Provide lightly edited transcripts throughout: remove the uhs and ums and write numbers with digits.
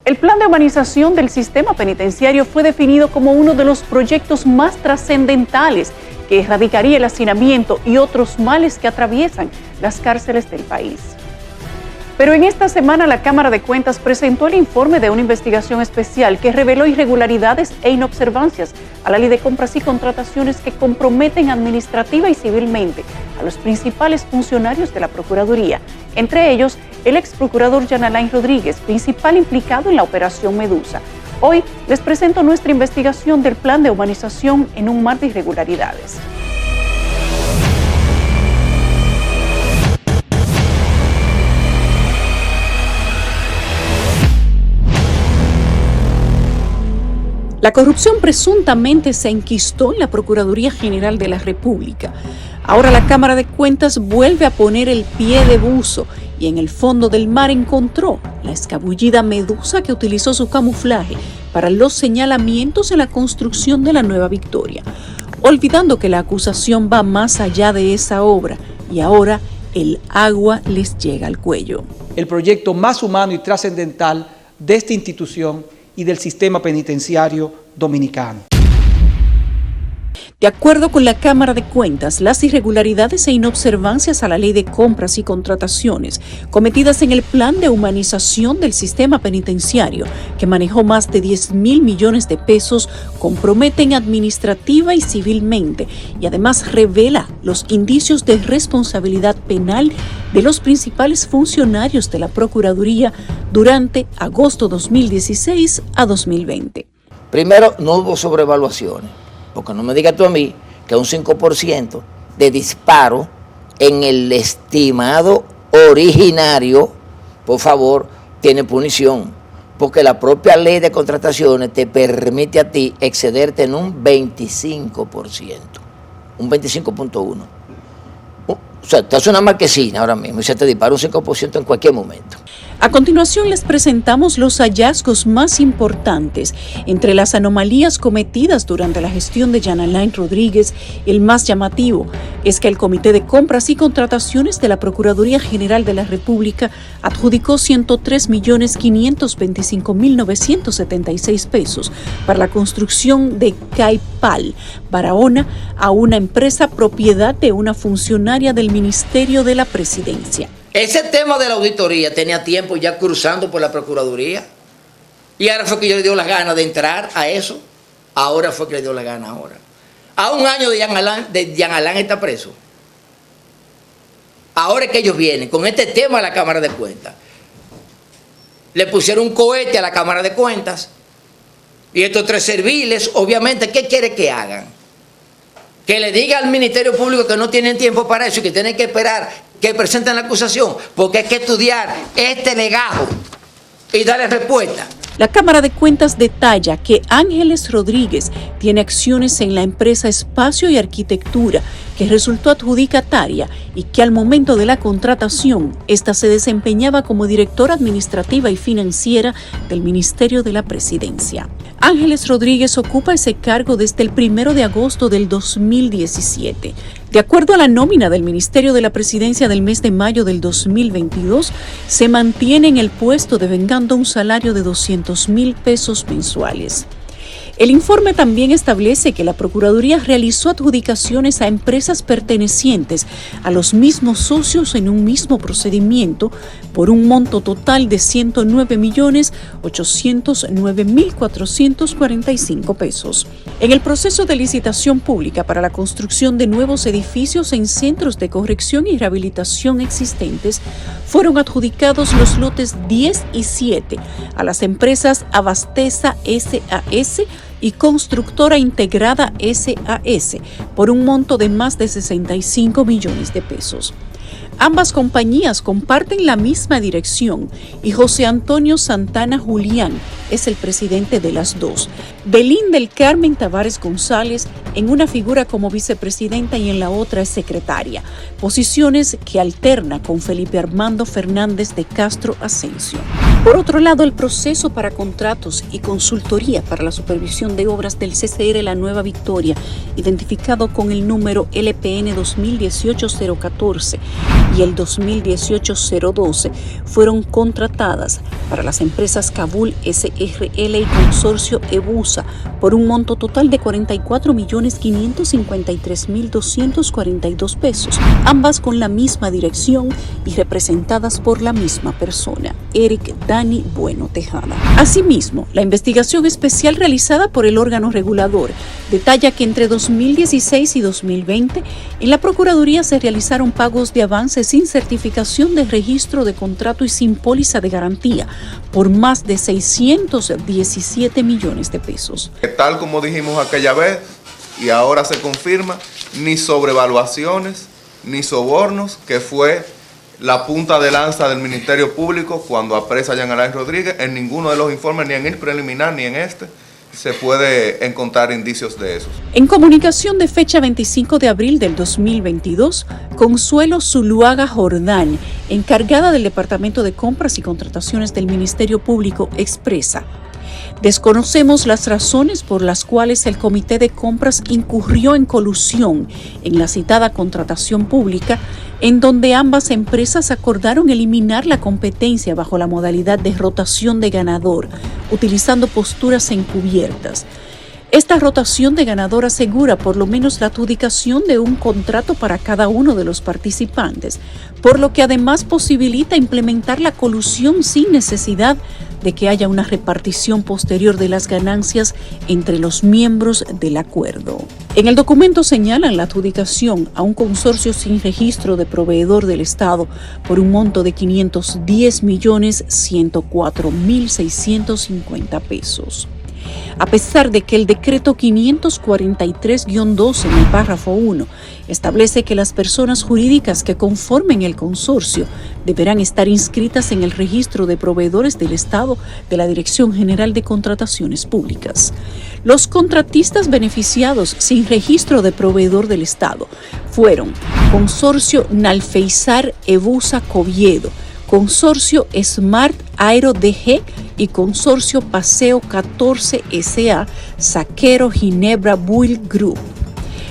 El plan de humanización del sistema penitenciario fue definido como uno de los proyectos más trascendentales que erradicaría el hacinamiento y otros males que atraviesan las cárceles del país. Pero en esta semana la Cámara de Cuentas presentó el informe de una investigación especial que reveló irregularidades e inobservancias a la Ley de Compras y Contrataciones que comprometen administrativa y civilmente a los principales funcionarios de la Procuraduría, entre ellos el ex procurador Jean Alain Rodríguez, principal implicado en la Operación Medusa. Hoy les presento nuestra investigación del plan de humanización en un mar de irregularidades. La corrupción presuntamente se enquistó en la Procuraduría General de la República. Ahora la Cámara de Cuentas vuelve a poner el pie de buzo y en el fondo del mar encontró la escabullida medusa que utilizó su camuflaje para los señalamientos en la construcción de la Nueva Victoria, olvidando que la acusación va más allá de esa obra y ahora el agua les llega al cuello. El proyecto más humano y trascendental de esta institución y del sistema penitenciario dominicano. De acuerdo con la Cámara de Cuentas, las irregularidades e inobservancias a la Ley de Compras y Contrataciones cometidas en el plan de humanización del sistema penitenciario, que manejó más de 10.000 millones de pesos, comprometen administrativa y civilmente y además revela los indicios de responsabilidad penal de los principales funcionarios de la Procuraduría durante agosto 2016 a 2020. Primero, no hubo sobrevaluaciones. Porque no me digas tú a mí que un 5% de disparo en el estimado originario, por favor, tiene punición. Porque la propia ley de contrataciones te permite a ti excederte en un 25%, un 25.1%. O sea, te hace una marquesina ahora mismo y se te dispara un 5% en cualquier momento. A continuación les presentamos los hallazgos más importantes. Entre las anomalías cometidas durante la gestión de Jean Alain Rodríguez, el más llamativo es que el Comité de Compras y Contrataciones de la Procuraduría General de la República adjudicó 103.525.976 pesos para la construcción de Caipal, Barahona, a una empresa propiedad de una funcionaria del Ministerio de la Presidencia. Ese tema de la auditoría tenía tiempo ya cruzando por la Procuraduría y ahora fue que yo le dio las ganas de entrar a eso. Ahora fue que le dio la gana ahora. A un año de Jean Alain está preso. Ahora es que ellos vienen con este tema a la Cámara de Cuentas. Le pusieron un cohete a la Cámara de Cuentas y estos tres serviles, obviamente, ¿qué quiere que hagan? Que le diga al Ministerio Público que no tienen tiempo para eso y que tienen que esperar que presenten la acusación, porque hay que estudiar este legajo y darle respuesta. La Cámara de Cuentas detalla que Ángeles Rodríguez tiene acciones en la empresa Espacio y Arquitectura, que resultó adjudicataria y que al momento de la contratación, esta se desempeñaba como directora administrativa y financiera del Ministerio de la Presidencia. Ángeles Rodríguez ocupa ese cargo desde el 1 de agosto del 2017. De acuerdo a la nómina del Ministerio de la Presidencia del mes de mayo del 2022, se mantiene en el puesto devengando un salario de 200.000 pesos mensuales. El informe también establece que la Procuraduría realizó adjudicaciones a empresas pertenecientes a los mismos socios en un mismo procedimiento por un monto total de 109.809.445 pesos. En el proceso de licitación pública para la construcción de nuevos edificios en centros de corrección y rehabilitación existentes, fueron adjudicados los lotes 10 y 7 a las empresas Abasteza SAS y Constructora Integrada SAS por un monto de más de 65 millones de pesos. Ambas compañías comparten la misma dirección y José Antonio Santana Julián es el presidente de las dos. Belín del Carmen Tavares González en una figura como vicepresidenta y en la otra es secretaria, posiciones que alterna con Felipe Armando Fernández de Castro Asensio. Por otro lado, el proceso para contratos y consultoría para la supervisión de obras del CCR La Nueva Victoria, identificado con el número LPN 2018-014 y el 2018-012 fueron contratadas para las empresas Kabul SRL y Consorcio EBUSA por un monto total de 44.553.242 pesos, ambas con la misma dirección y representadas por la misma persona, Eric Dani Bueno Tejada. Asimismo, la investigación especial realizada por el órgano regulador detalla que entre 2016 y 2020 en la Procuraduría se realizaron pagos de avance sin certificación de registro de contrato y sin póliza de garantía por más de 617 millones de pesos. Tal como dijimos aquella vez y ahora se confirma, ni sobrevaluaciones ni sobornos, que fue la punta de lanza del Ministerio Público cuando apresa a Jean Alain Rodríguez. En ninguno de los informes, ni en el preliminar ni en este, se puede encontrar indicios de eso. En comunicación de fecha 25 de abril del 2022, Consuelo Zuluaga Jordán, encargada del Departamento de Compras y Contrataciones del Ministerio Público, expresa: desconocemos las razones por las cuales el Comité de Compras incurrió en colusión en la citada contratación pública, en donde ambas empresas acordaron eliminar la competencia bajo la modalidad de rotación de ganador, utilizando posturas encubiertas. Esta rotación de ganador asegura por lo menos la adjudicación de un contrato para cada uno de los participantes, por lo que además posibilita implementar la colusión sin necesidad de que haya una repartición posterior de las ganancias entre los miembros del acuerdo. En el documento señalan la adjudicación a un consorcio sin registro de proveedor del Estado por un monto de 510.104.650 pesos. A pesar de que el decreto 543-12 en el párrafo 1 establece que las personas jurídicas que conformen el consorcio deberán estar inscritas en el registro de proveedores del Estado de la Dirección General de Contrataciones Públicas. Los contratistas beneficiados sin registro de proveedor del Estado fueron Consorcio Nalfeizar EBUSA Coviedo, Consorcio Smart Aero DG y Consorcio Paseo 14 SA Saquero Ginebra Bull Group.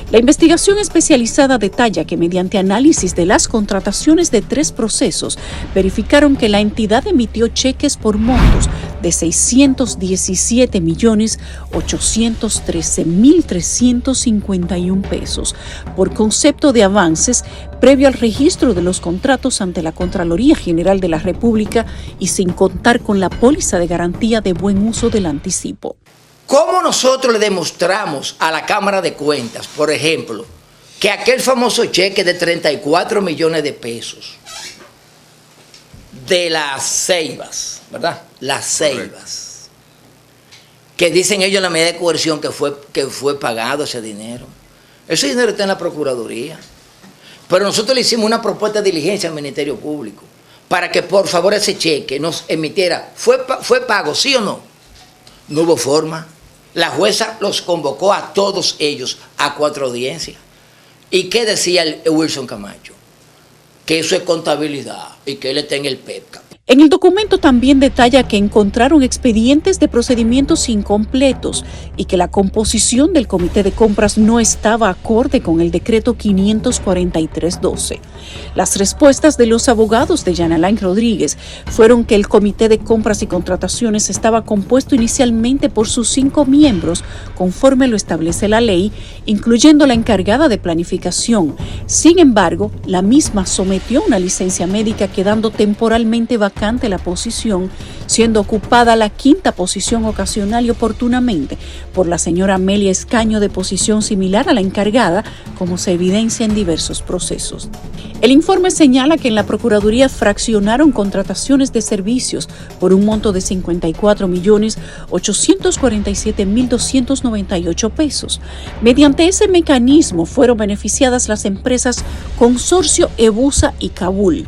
La investigación especializada detalla que mediante análisis de las contrataciones de 3 procesos, verificaron que la entidad emitió cheques por montos de 617.813.351 pesos por concepto de avances previo al registro de los contratos ante la Contraloría General de la República y sin contar con la póliza de garantía de buen uso del anticipo. ¿Cómo nosotros le demostramos a la Cámara de Cuentas, por ejemplo, que aquel famoso cheque de 34 millones de pesos de las Ceibas, ¿verdad? Las Ceibas, que dicen ellos en la medida de coerción que fue pagado ese dinero? Ese dinero está en la Procuraduría. Pero nosotros le hicimos una propuesta de diligencia al Ministerio Público para que por favor ese cheque nos emitiera. ¿Fue pago, sí o no? No hubo forma. La jueza los convocó a todos ellos a 4 audiencias. ¿Y qué decía el Wilson Camacho? Que eso es contabilidad y que él está en el PEPCA. En el documento también detalla que encontraron expedientes de procedimientos incompletos y que la composición del Comité de Compras no estaba acorde con el decreto 543-12. Las respuestas de los abogados de Jean Alain Rodríguez fueron que el Comité de Compras y Contrataciones estaba compuesto inicialmente por sus 5 miembros, conforme lo establece la ley, incluyendo la encargada de planificación. Sin embargo, la misma sometió una licencia médica, quedando temporalmente vacante la posición, siendo ocupada la 5ª posición ocasional y oportunamente por la señora Amelia Escaño, de posición similar a la encargada, como se evidencia en diversos procesos. El informe señala que en la Procuraduría fraccionaron contrataciones de servicios por un monto de 54.847.298 pesos. Mediante ese mecanismo fueron beneficiadas las empresas Consorcio EBUSA y Kabul,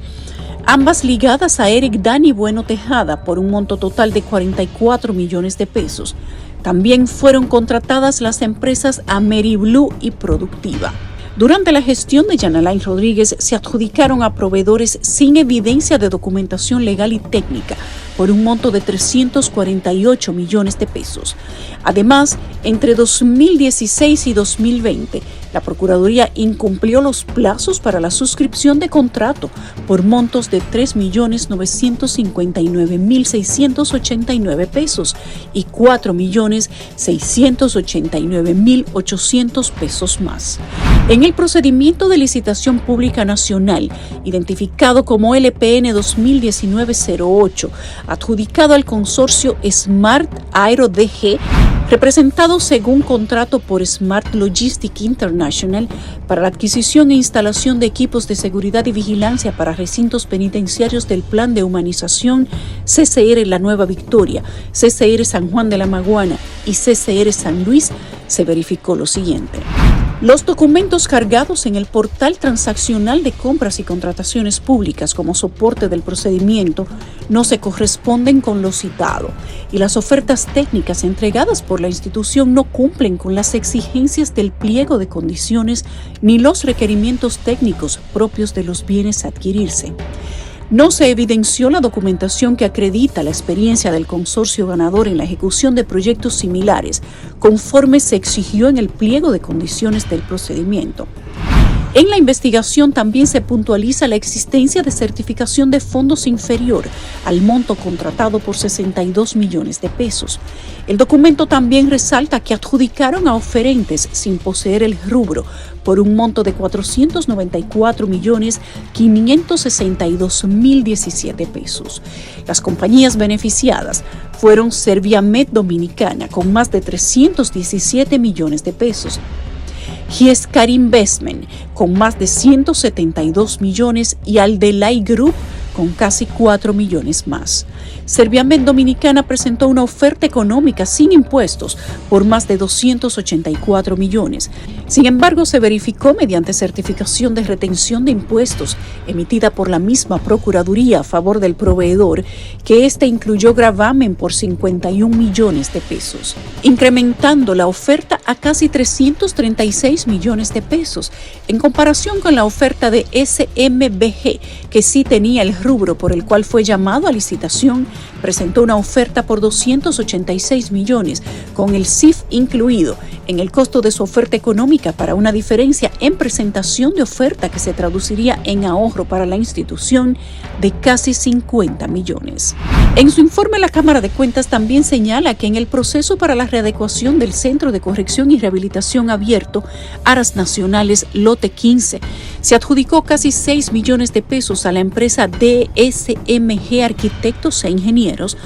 ambas ligadas a Eric Dani Bueno Tejada por un monto total de 44 millones de pesos. También fueron contratadas las empresas AmeriBlue y Productiva. Durante la gestión de Jean Alain Rodríguez se adjudicaron a proveedores sin evidencia de documentación legal y técnica por un monto de 348 millones de pesos. Además, entre 2016 y 2020, la Procuraduría incumplió los plazos para la suscripción de contrato por montos de 3.959.689 pesos y 4.689.800 pesos más. En el procedimiento de licitación pública nacional, identificado como LPN 2019-08, adjudicado al consorcio Smart Aero DG, representado según contrato por Smart Logistic International para la adquisición e instalación de equipos de seguridad y vigilancia para recintos penitenciarios del Plan de Humanización CCR La Nueva Victoria, CCR San Juan de la Maguana y CCR San Luis, se verificó lo siguiente. Los documentos cargados en el portal transaccional de compras y contrataciones públicas como soporte del procedimiento no se corresponden con lo citado y las ofertas técnicas entregadas por la institución no cumplen con las exigencias del pliego de condiciones ni los requerimientos técnicos propios de los bienes a adquirirse. No se evidenció la documentación que acredita la experiencia del consorcio ganador en la ejecución de proyectos similares, conforme se exigió en el pliego de condiciones del procedimiento. En la investigación también se puntualiza la existencia de certificación de fondos inferior al monto contratado por 62 millones de pesos. El documento también resalta que adjudicaron a oferentes sin poseer el rubro por un monto de 494.562.017 pesos. Las compañías beneficiadas fueron Serviamed Dominicana con más de 317 millones de pesos, Giescar Investment con más de 172 millones y Aldelay Group con casi 4 millones más. Serviamed Dominicana presentó una oferta económica sin impuestos por más de 284 millones. Sin embargo, se verificó mediante certificación de retención de impuestos emitida por la misma Procuraduría a favor del proveedor que éste incluyó gravamen por 51 millones de pesos, incrementando la oferta a casi 336 millones de pesos en comparación con la oferta de SMBG, que sí tenía el rubro por el cual fue llamado a licitación. Presentó una oferta por 286 millones, con el CIF incluido en el costo de su oferta económica, para una diferencia en presentación de oferta que se traduciría en ahorro para la institución de casi 50 millones. En su informe, la Cámara de Cuentas también señala que en el proceso para la readecuación del Centro de Corrección y Rehabilitación Abierto, Aras Nacionales, lote 15, se adjudicó casi 6 millones de pesos a la empresa DSMG Arquitectos e Ingenieros,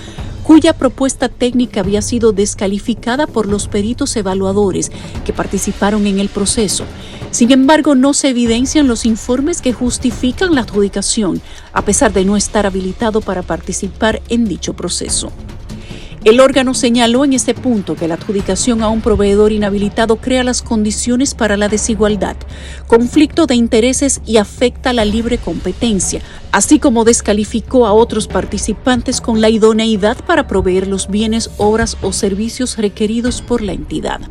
cuya propuesta técnica había sido descalificada por los peritos evaluadores que participaron en el proceso. Sin embargo, no se evidencian los informes que justifican la adjudicación, a pesar de no estar habilitado para participar en dicho proceso. El órgano señaló en ese punto que la adjudicación a un proveedor inhabilitado crea las condiciones para la desigualdad, conflicto de intereses y afecta la libre competencia, así como descalificó a otros participantes con la idoneidad para proveer los bienes, obras o servicios requeridos por la entidad.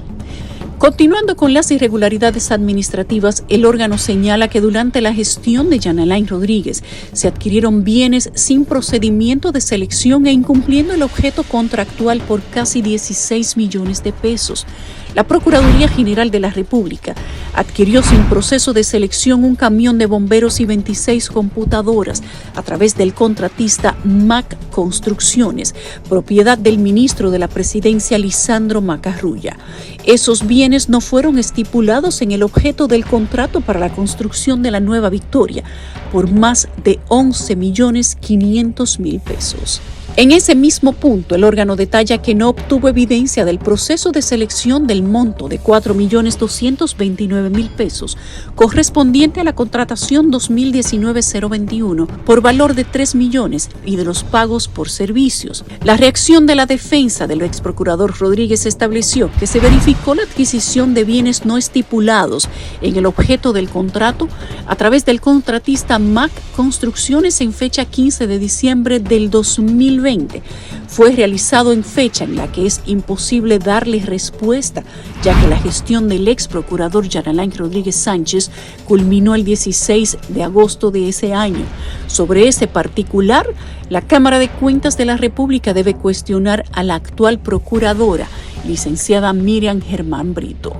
Continuando con las irregularidades administrativas, el órgano señala que durante la gestión de Jean Alain Rodríguez se adquirieron bienes sin procedimiento de selección e incumpliendo el objeto contractual por casi 16 millones de pesos. La Procuraduría General de la República adquirió sin proceso de selección un camión de bomberos y 26 computadoras a través del contratista MAC Construcciones, propiedad del ministro de la Presidencia Lisandro Macarrulla. Esos bienes no fueron estipulados en el objeto del contrato para la construcción de la Nueva Victoria por más de 11.500.000 pesos. En ese mismo punto, el órgano detalla que no obtuvo evidencia del proceso de selección del monto de 4.229.000 pesos correspondiente a la contratación 2019-021 por valor de 3 millones y de los pagos por servicios. La reacción de la defensa del ex procurador Rodríguez estableció que se verificó la adquisición de bienes no estipulados en el objeto del contrato a través del contratista MAC Construcciones en fecha 15 de diciembre del 2021 2020 fue realizado en fecha en la que es imposible darle respuesta, ya que la gestión del ex procurador Jean Alain Rodríguez Sánchez culminó el 16 de agosto de ese año. Sobre ese particular, la Cámara de Cuentas de la República debe cuestionar a la actual procuradora, licenciada Miriam Germán Brito.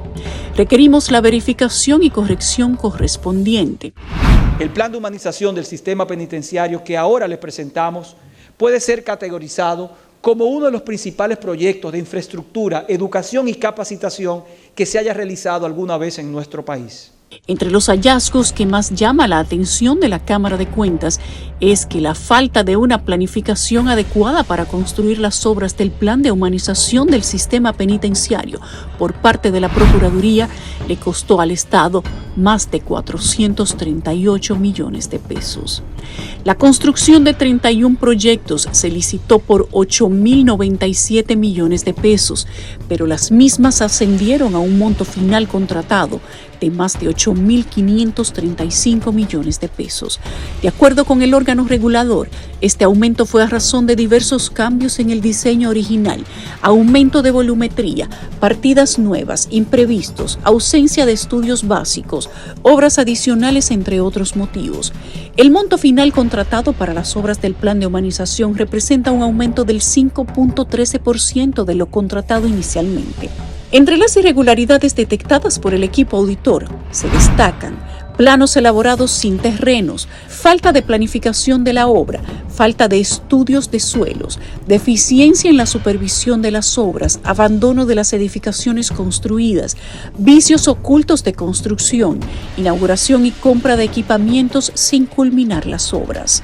Requerimos la verificación y corrección correspondiente. El plan de humanización del sistema penitenciario que ahora les presentamos puede ser categorizado como uno de los principales proyectos de infraestructura, educación y capacitación que se haya realizado alguna vez en nuestro país. Entre los hallazgos que más llama la atención de la Cámara de Cuentas es que la falta de una planificación adecuada para construir las obras del plan de humanización del sistema penitenciario por parte de la Procuraduría le costó al Estado más de 438 millones de pesos. La construcción de 31 proyectos se licitó por 8.097 millones de pesos, pero las mismas ascendieron a un monto final contratado de más de 8.535 millones de pesos. De acuerdo con el órgano regulador, este aumento fue a razón de diversos cambios en el diseño original, aumento de volumetría, partidas nuevas, imprevistos, ausencia de estudios básicos, obras adicionales, entre otros motivos. El monto final contratado para las obras del plan de humanización representa un aumento del 5.13% de lo contratado inicialmente. Entre las irregularidades detectadas por el equipo auditor se destacan planos elaborados sin terrenos, falta de planificación de la obra, falta de estudios de suelos, deficiencia en la supervisión de las obras, abandono de las edificaciones construidas, vicios ocultos de construcción, inauguración y compra de equipamientos sin culminar las obras.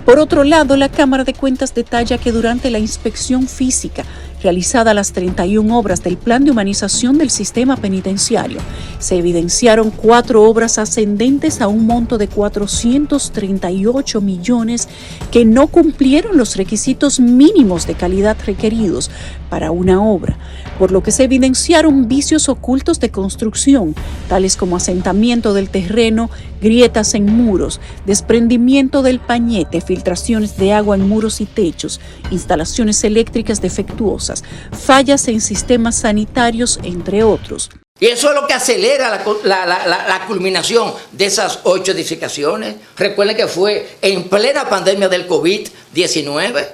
Por otro lado, la Cámara de Cuentas detalla que durante la inspección física realizada a las 31 obras del Plan de Humanización del Sistema Penitenciario, se evidenciaron 4 obras ascendentes a un monto de 438 millones que no cumplieron los requisitos mínimos de calidad requeridos para una obra, por lo que se evidenciaron vicios ocultos de construcción, tales como asentamiento del terreno, grietas en muros, desprendimiento del pañete, filtraciones de agua en muros y techos, instalaciones eléctricas defectuosas, fallas en sistemas sanitarios, entre otros. Y eso es lo que acelera la culminación de esas 8 edificaciones. Recuerden que fue en plena pandemia del COVID-19,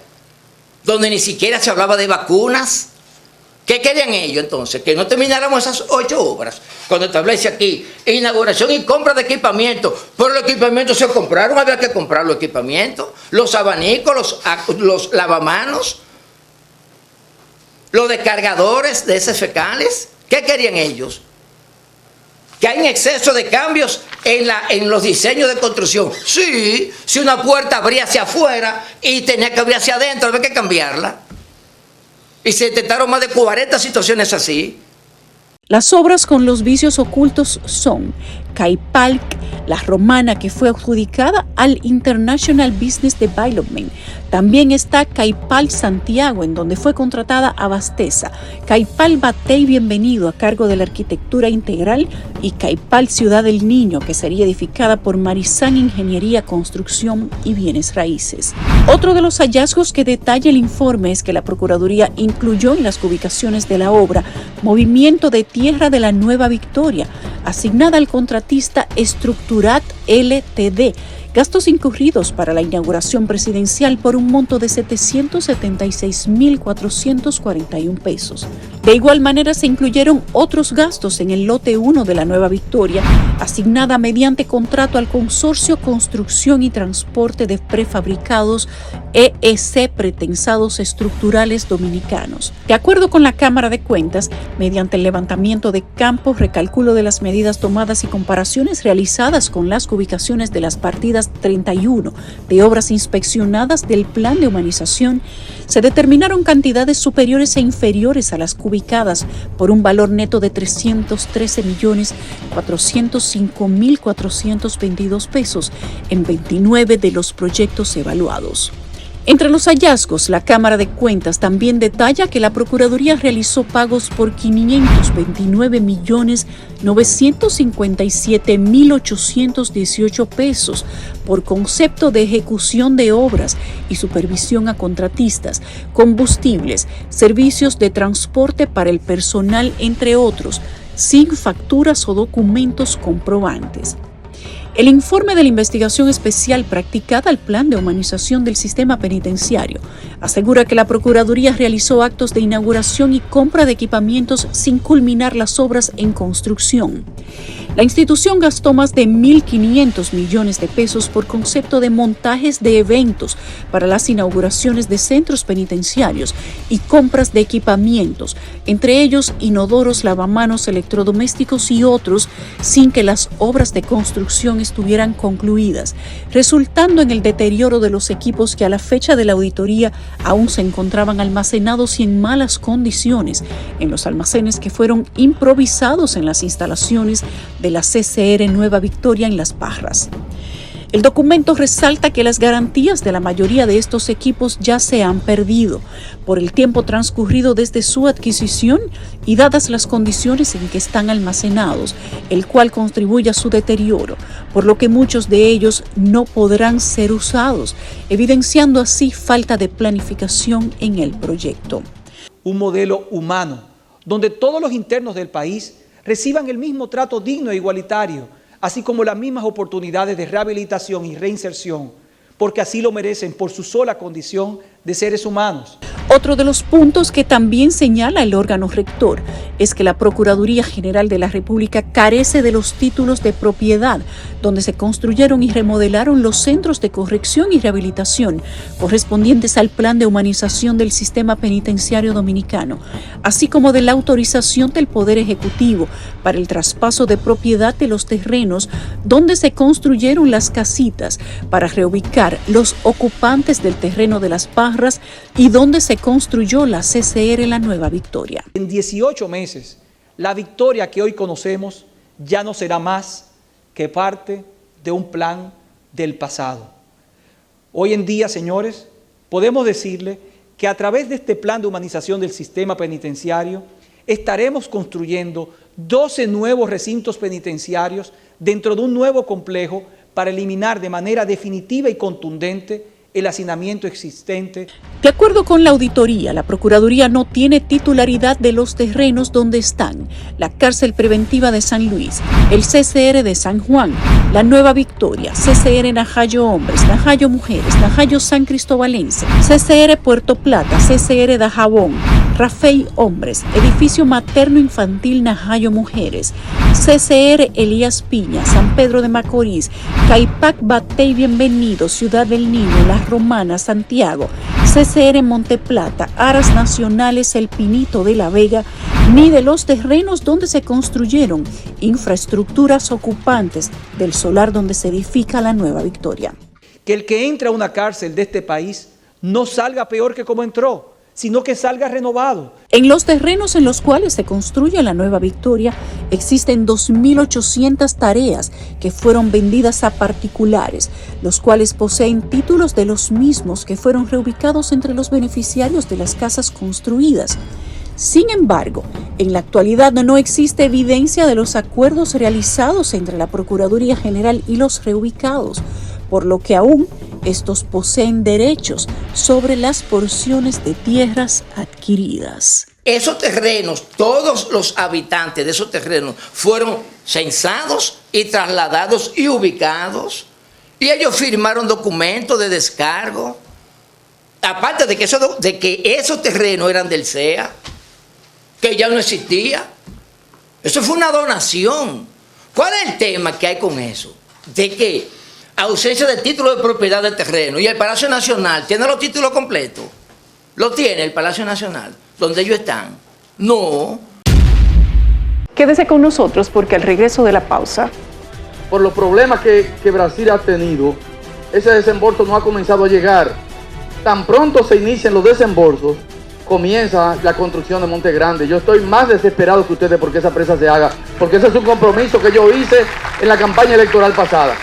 donde ni siquiera se hablaba de vacunas. ¿Qué querían ellos entonces? Que no termináramos esas 8 obras. Cuando establece aquí inauguración y compra de equipamiento. Pero los equipamientos se compraron, había que comprar los equipamientos, los abanicos, los lavamanos, los descargadores de heces fecales. ¿Qué querían ellos? Que hay un exceso de cambios en los diseños de construcción. Sí, si una puerta abría hacia afuera y tenía que abrir hacia adentro, había que cambiarla. Y se detectaron más de 40 situaciones así. Las obras con los vicios ocultos son Caipalc, La Romana, que fue adjudicada al International Business Development. También está Caipal Santiago, en donde fue contratada Abasteza, Caipal Batey Bienvenido, a cargo de la arquitectura integral, y Caipal Ciudad del Niño, que sería edificada por Marizán Ingeniería, Construcción y Bienes Raíces. Otro de los hallazgos que detalla el informe es que la Procuraduría incluyó en las ubicaciones de la obra Movimiento de Tierra de la Nueva Victoria, asignada al contratista Estructurat Ltd., gastos incurridos para la inauguración presidencial por un monto de 776.441 pesos. De igual manera, se incluyeron otros gastos en el lote 1 de la Nueva Victoria, asignada mediante contrato al Consorcio Construcción y Transporte de Prefabricados EEC Pretensados Estructurales Dominicanos. De acuerdo con la Cámara de Cuentas, mediante el levantamiento de campos, recálculo de las medidas tomadas y comparaciones realizadas con las ubicaciones de las partidas 31 de obras inspeccionadas del Plan de Humanización, se determinaron cantidades superiores e inferiores a las ubicadas por un valor neto de 313.405.422 pesos en 29 de los proyectos evaluados. Entre los hallazgos, la Cámara de Cuentas también detalla que la Procuraduría realizó pagos por 529.957.818 pesos por concepto de ejecución de obras y supervisión a contratistas, combustibles, servicios de transporte para el personal, entre otros, sin facturas o documentos comprobantes. El informe de la investigación especial practicada al Plan de Humanización del Sistema Penitenciario asegura que la Procuraduría realizó actos de inauguración y compra de equipamientos sin culminar las obras en construcción. La institución gastó más de 1.500 millones de pesos por concepto de montajes de eventos para las inauguraciones de centros penitenciarios y compras de equipamientos, entre ellos inodoros, lavamanos, electrodomésticos y otros, sin que las obras de construcción estuvieran concluidas, resultando en el deterioro de los equipos que a la fecha de la auditoría aún se encontraban almacenados y en malas condiciones en los almacenes que fueron improvisados en las instalaciones de la CCR Nueva Victoria en Las Parras. El documento resalta que las garantías de la mayoría de estos equipos ya se han perdido por el tiempo transcurrido desde su adquisición y dadas las condiciones en que están almacenados, el cual contribuye a su deterioro, por lo que muchos de ellos no podrán ser usados, evidenciando así falta de planificación en el proyecto. Un modelo humano, donde todos los internos del país reciban el mismo trato digno e igualitario, así como las mismas oportunidades de rehabilitación y reinserción, porque así lo merecen por su sola condición de seres humanos. Otro de los puntos que también señala el órgano rector es que la Procuraduría General de la República carece de los títulos de propiedad donde se construyeron y remodelaron los centros de corrección y rehabilitación correspondientes al Plan de Humanización del Sistema Penitenciario Dominicano, así como de la autorización del Poder Ejecutivo para el traspaso de propiedad de los terrenos donde se construyeron las casitas para reubicar los ocupantes del terreno de Las Parras y donde se construyó la CCR La Nueva Victoria. En 18 meses, la Victoria que hoy conocemos ya no será más que parte de un plan del pasado. Hoy en día, señores, podemos decirle que a través de este plan de humanización del sistema penitenciario estaremos construyendo 12 nuevos recintos penitenciarios dentro de un nuevo complejo para eliminar de manera definitiva y contundente el hacinamiento existente. De acuerdo con la auditoría, la Procuraduría no tiene titularidad de los terrenos donde están la Cárcel Preventiva de San Luis, el CCR de San Juan, La Nueva Victoria, CCR Najayo Hombres, Najayo Mujeres, Najayo San Cristobalense, CCR Puerto Plata, CCR Dajabón, Rafey Hombres, Edificio Materno Infantil Najayo Mujeres, CCR Elías Piña, San Pedro de Macorís, Caipac Batey Bienvenido, Ciudad del Niño, La Romana, Santiago, CCR Monteplata, Aras Nacionales El Pinito de la Vega, ni de los terrenos donde se construyeron infraestructuras ocupantes del solar donde se edifica La Nueva Victoria. Que el que entra a una cárcel de este país no salga peor que como entró, sino que salga renovado. En los terrenos en los cuales se construye La Nueva Victoria existen 2.800 tareas que fueron vendidas a particulares, los cuales poseen títulos de los mismos que fueron reubicados entre los beneficiarios de las casas construidas. Sin embargo, en la actualidad no existe evidencia de los acuerdos realizados entre la Procuraduría General y los reubicados, por lo que aún estos poseen derechos sobre las porciones de tierras adquiridas. Esos terrenos, todos los habitantes de esos terrenos fueron censados y trasladados y ubicados, y ellos firmaron documentos de descargo, aparte de que esos terrenos eran del CEA, que ya no existía. Eso fue una donación. ¿Cuál es el tema que hay con eso? De que ausencia de título de propiedad del terreno. Y el Palacio Nacional, ¿tiene los títulos completos? ¿Lo tiene el Palacio Nacional? ¿Donde ellos están? No. Quédese con nosotros porque al regreso de la pausa, por los problemas que Brasil ha tenido, ese desembolso no ha comenzado a llegar. Tan pronto se inician los desembolsos, comienza la construcción de Monte Grande. Yo estoy más desesperado que ustedes porque esa presa se haga, porque ese es un compromiso que yo hice en la campaña electoral pasada.